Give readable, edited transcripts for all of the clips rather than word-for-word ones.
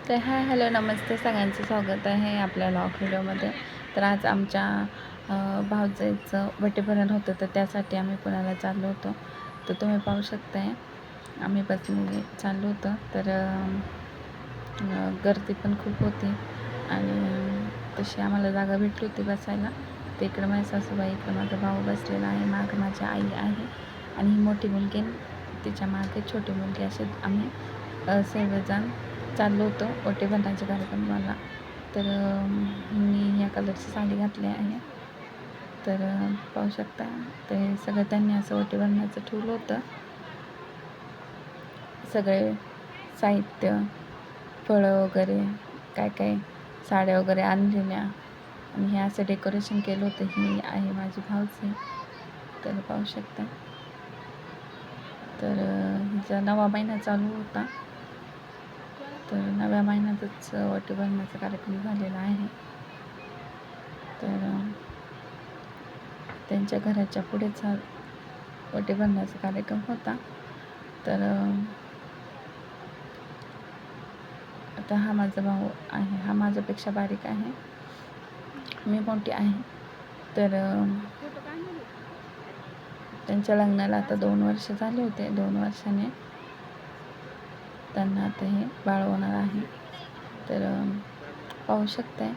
तर हॅलो नमस्ते, सगळ्यांचं स्वागत आहे आपल्या लॉग व्हिडिओमध्ये. तर आज आमच्या भाऊजाईचं वटीभरण होतं, तर त्यासाठी आम्ही पुण्याला चाललो होतो. तर तुम्ही पाहू शकताय आम्ही बसने चाललो होतो. तर गर्दी पण खूप होती आणि तशी आम्हाला जागा भेटली होती बसायला. तर इकडं माझ्या सासूबाई, इकडं माझा भाऊ बसलेला आहे, मागं माझी आई आहे आणि ही मोठी मुलगी, तिच्या मागे छोटी मुलगी, असे आम्ही सर्वजण चाललो होतो वटीभरणाच्या कार्यक्रमाला. तर मी या कलरची साडी घातली आहे. तर पाहू शकता, ते सगळं त्यांनी असं वटीभरणाचं ठेवलं होतं. सगळे साहित्य, फळं वगैरे, काय काय साड्या वगैरे आणलेल्या आणि हे असं डेकोरेशन केलं होतं. ही आहे माझी भाऊजी. तर पाहू शकता. तर हिचा 9वा महिना चालू होता. तर 9व्या महिन्यातच वटीभरणाचा कार्यक्रम झालेला आहे. तर त्यांच्या घराच्या पुढेच हा वटीभरणाचा कार्यक्रम होता. तर आता हा माझा भाऊ आहे, हा माझ्यापेक्षा बारीक आहे, मी मोठी आहे. तर त्यांच्या लग्नाला आता 2 वर्ष झाले होते. 2 वर्षाने त्यांना आता हे बाळ होणार आहे. तर पाहू शकताय.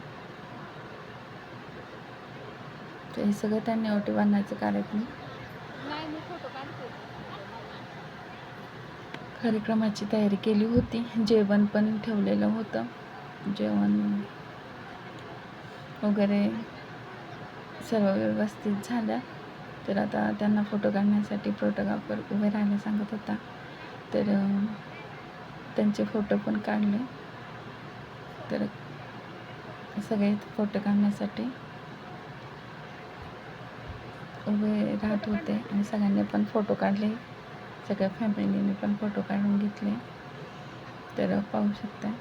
तर हे सगळं त्यांनी वटीभरणाचं कार्यक्रमाची तयारी केली होती. जेवण पण ठेवलेलं होतं. जेवण वगैरे सर्व व्यवस्थित झालं. तर आता त्यांना फोटो काढण्यासाठी फोटोग्राफर उभे राहायला सांगत होता. तर त्यांचे फोटो पण काढले. तर सगळे फोटो काढण्यासाठी उभे राहत होते आणि सगळ्यांनी पण फोटो काढले. सगळ्या फॅमिलीने पण फोटो काढून घेतले. तर पाहू शकता.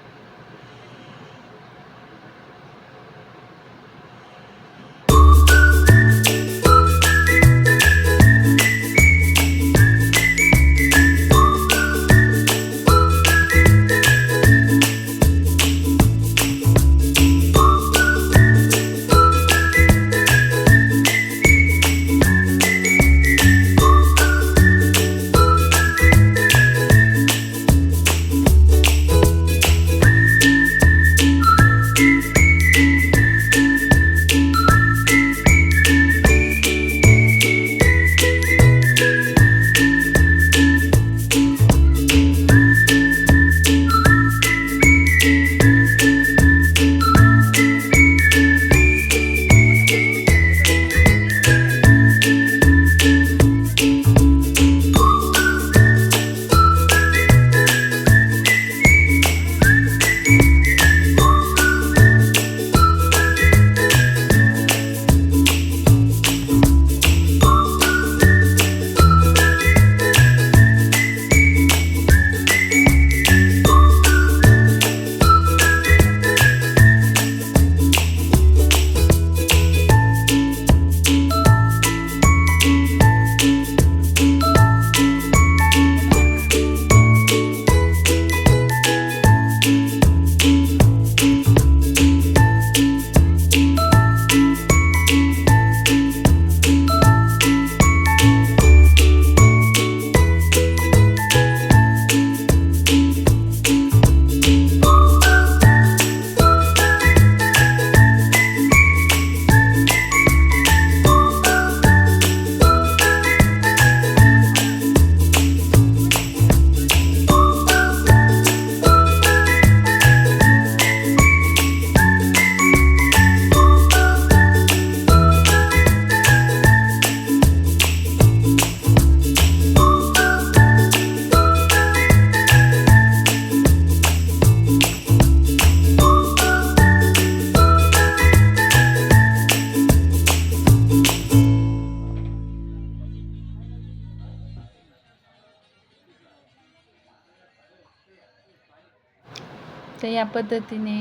तर या पद्धतीने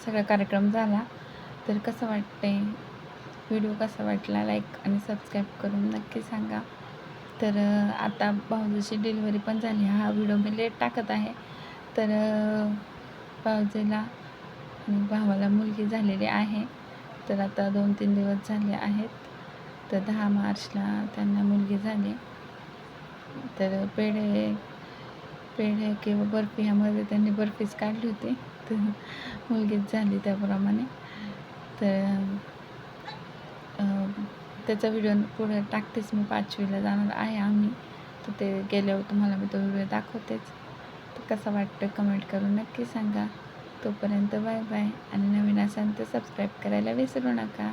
सगळा कार्यक्रम झाला. तर कसं वाटतंय, व्हिडिओ कसा वाटला, लाईक आणि सबस्क्राईब करून नक्की सांगा. तर आता भाऊजीची डिलिव्हरी पण झाली. हा व्हिडिओ मी लेट टाकत आहे. तर भावजेला आणि भावाला मुलगी झालेली आहे. तर आता 2-3 दिवस झाले आहेत. तर 10 मार्चला त्यांना मुलगी झाली. तर पेढे किंवा बर्फी ह्यामध्ये त्यांनी बर्फीच काढली होती. तर मुलगीच झाली त्याप्रमाणे. तर त्याचा व्हिडिओ पुढे टाकतेच मी. 5वीला जाणार आहे आम्ही. तर ते गेल्यावर तुम्हाला मी तो व्हिडिओ दाखवतेच. तर कसा वाटतं कमेंट करून नक्की सांगा. तोपर्यंत बाय बाय. आणि नवीन असाल तर सबस्क्राईब करायला विसरू नका.